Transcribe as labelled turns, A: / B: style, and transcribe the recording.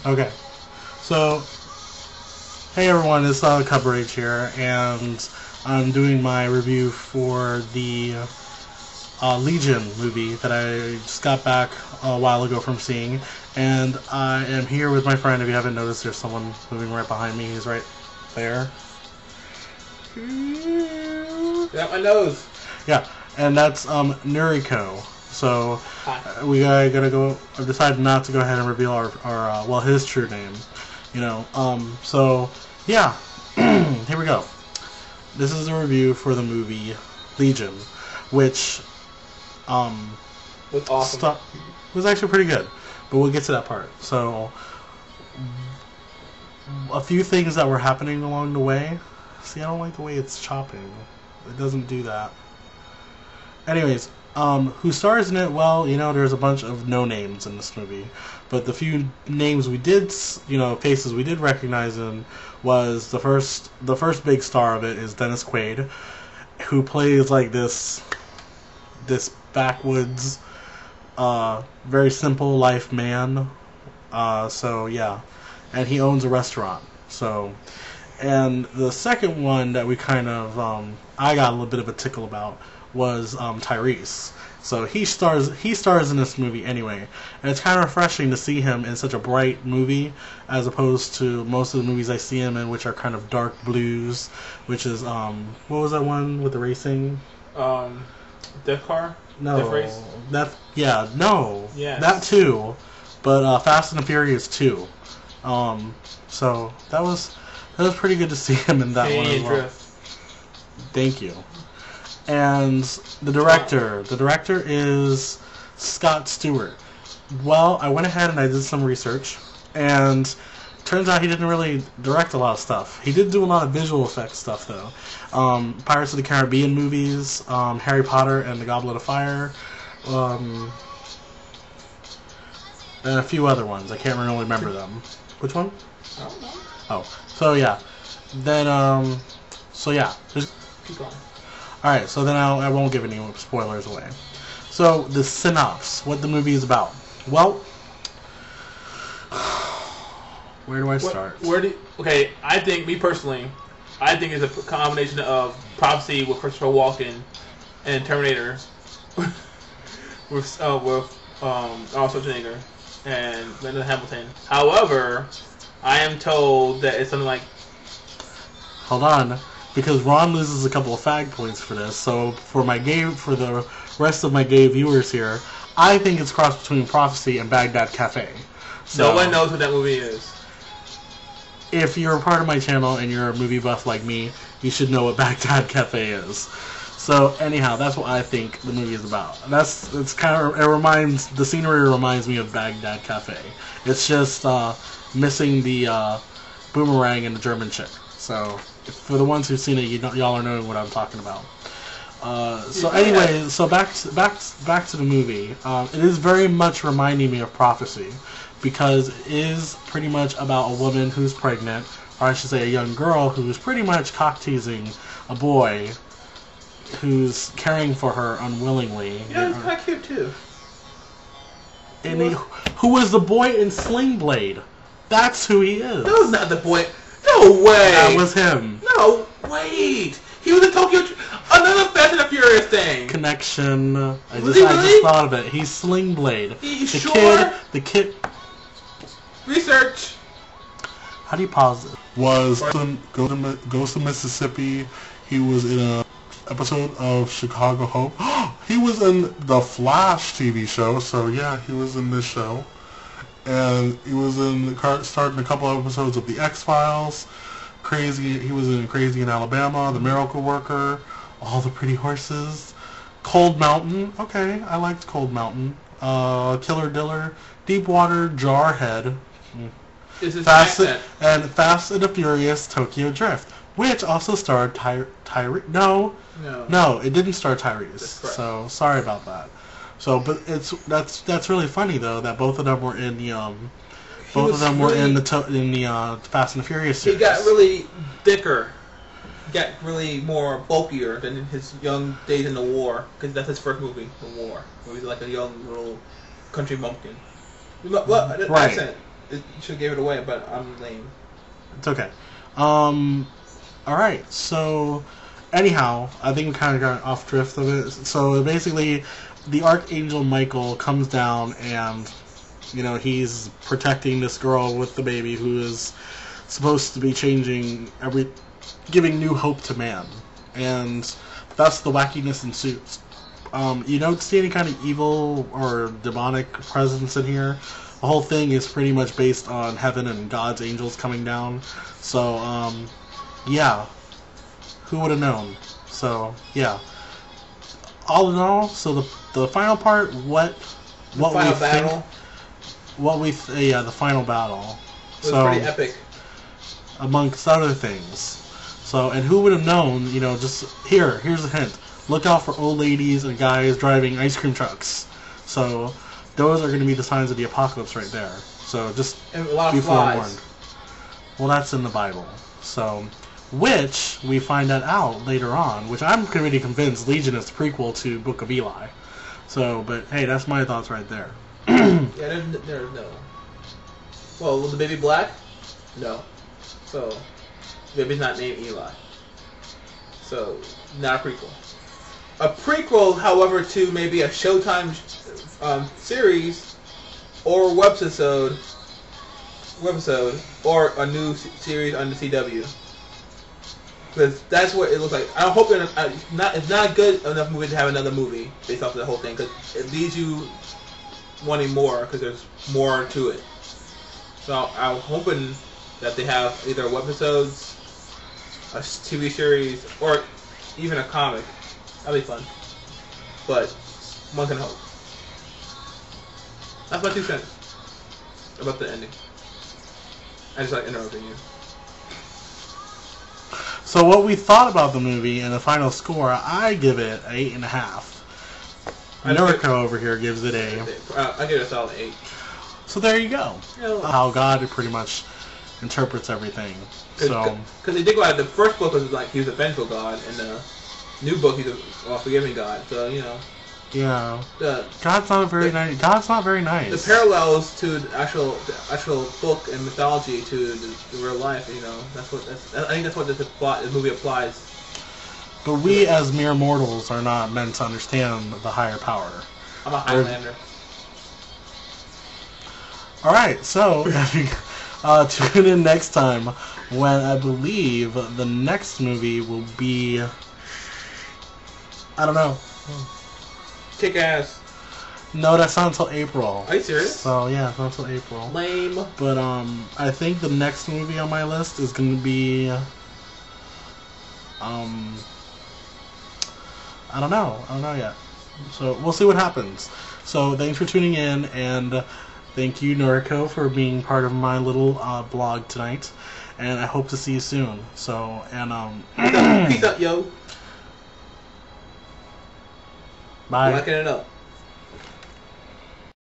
A: Okay. So, hey everyone, it's Cubrage here, and I'm doing my review for the Legion movie that I just got back a while ago from seeing, and I am here with my friend. If you haven't noticed, there's someone moving right behind me. He's right there.
B: Got my nose.
A: Yeah, and that's Noriko. So we gotta go. I've decided not to go ahead and reveal our his true name. You know. So yeah, here we go. This is a review for the movie Legion, which
B: was awesome.
A: Was actually pretty good, but we'll get to that part. So a few things that were happening along the way. See, I don't like the way it's chopping. It doesn't do that. Anyways, who stars in it? Well, you know, there's a bunch of no names in this movie, but the few names we did, faces we did recognize in was the first big star of it is Dennis Quaid, who plays like this backwoods, very simple life man. So yeah, and he owns a restaurant. So, and the second one that we kind of I got a little bit of a tickle about was Tyrese. So he stars in this movie anyway, and it's kind of refreshing to see him in such a bright movie as opposed to most of the movies I see him in, which are kind of dark blues. Which is what was that one with the racing?
B: Death Car.
A: No,
B: Death Race.
A: Yes. That too, but Fast and the Furious 2. So that was pretty good to see him in that one as well.
B: Drift.
A: Thank you. And the director is Scott Stewart. Well, I went ahead and I did some research, and turns out he didn't really direct a lot of stuff. He did do a lot of visual effects stuff, though. Pirates of the Caribbean movies, Harry Potter and the Goblet of Fire, and a few other ones. I can't really remember them. Which one?
B: I don't know.
A: Oh, so yeah. Then, so yeah.
B: Keep going.
A: Alright, so then I won't give any spoilers away. So, the synopsis, what the movie is about. Well, where do I start?
B: Okay, I think, me personally, I think it's a combination of Prophecy with Christopher Walken and Terminator with Arnold Schwarzenegger and Linda Hamilton. However, I am told that it's something like...
A: Hold on. Because Ron loses a couple of fag points for this, so for the rest of my gay viewers here, I think it's crossed between Prophecy and Baghdad Cafe. So,
B: no one knows what that movie is.
A: If you're a part of my channel and you're a movie buff like me, you should know what Baghdad Cafe is. So anyhow, that's what I think the movie is about. The scenery reminds me of Baghdad Cafe. It's just missing the boomerang and the German chick. So, for the ones who've seen it, y'all are knowing what I'm talking about. So anyway, so back to the movie. It is very much reminding me of Prophecy, because it is pretty much about a woman who's pregnant, or I should say a young girl who's pretty much cock-teasing a boy who's caring for her unwillingly.
B: Yeah, he's kind of cute too.
A: And who was the boy in Sling Blade? That's who he is.
B: That was not the boy. No way!
A: That was him.
B: No, wait! He was in Tokyo... Another Fast and the Furious thing!
A: Connection. I
B: Really?
A: just thought of it. He's Sling Blade. The kid...
B: Research!
A: How do you pause it? Was Ghost of Mississippi. He was in an episode of Chicago Hope. He was in the Flash TV show, so yeah, he was in this show. And he was starting a couple of episodes of The X-Files. He was in Crazy in Alabama, The Miracle Worker, All the Pretty Horses, Cold Mountain. Okay, I liked Cold Mountain. Killer Diller, Deepwater, Jarhead, Fast and the Furious, Tokyo Drift, which also starred Tyrese. No, it didn't star Tyrese. So sorry about that. So, but that's really funny though that both of them were in the Fast and the Furious series.
B: He got really thicker, got really more bulkier than his young days in the war, because that's his first movie, The War, where he's like a young little country bumpkin. What
A: right.
B: accent? You should have gave it away, but I'm lame.
A: It's okay. Alright, so anyhow, I think we kind of got off drift of it. So basically, the Archangel Michael comes down and, you know, he's protecting this girl with the baby who is supposed to be giving new hope to man. And that's the wackiness ensues. You don't see any kind of evil or demonic presence in here. The whole thing is pretty much based on heaven and God's angels coming down. So, yeah. Who would have known? So, yeah. All in all, so the final part, the final battle.
B: It was pretty epic.
A: Amongst other things. So, and who would have known, you know, just here's a hint. Look out for old ladies and guys driving ice cream trucks. So, those are going to be the signs of the apocalypse right there. So, just be forewarned. Well, that's in the Bible. So, which we find that out later on, which I'm pretty convinced Legion is the prequel to Book of Eli. So, but hey, that's my thoughts right there.
B: Yeah, there's no. Well, was the baby black? No. So, the baby's not named Eli. So, not a prequel. A prequel, however, to maybe a Showtime series or webisode, or a new series on the CW. Because that's what it looks like. I hope it's not a good enough movie to have another movie based off of the whole thing, because it leaves you wanting more, because there's more to it. So I'm hoping that they have either webisodes, a TV series, or even a comic. That'd be fun. But one can hope. That's my 2 cents about the ending. I just like interrupting you.
A: So what we thought about the movie and the final score, I give it an 8.5. Norco over here gives it
B: I give it a solid 8.
A: So there you go.
B: Yeah,
A: how God pretty much interprets everything. So
B: because they did go out. The first book was like he was a vengeful God, and the new book he's a forgiving God. So you know.
A: Yeah. God's not very nice. God's not very nice.
B: The parallels to the actual book and mythology to the real life, you know, I think that's what this movie applies.
A: But we as mere mortals are not meant to understand the higher power.
B: I'm a Highlander.
A: Alright, so tune in next time when I believe the next movie will be, I don't know.
B: Kick ass.
A: No, that's not until April.
B: Are you serious?
A: So yeah, it's not until April.
B: Lame.
A: But I think the next movie on my list is going to be I don't know yet. So we'll see what happens. So thanks for tuning in, and thank you, Noriko, for being part of my little blog tonight. And I hope to see you soon. So and
B: peace out, yo.
A: Bye.
B: Locking it up.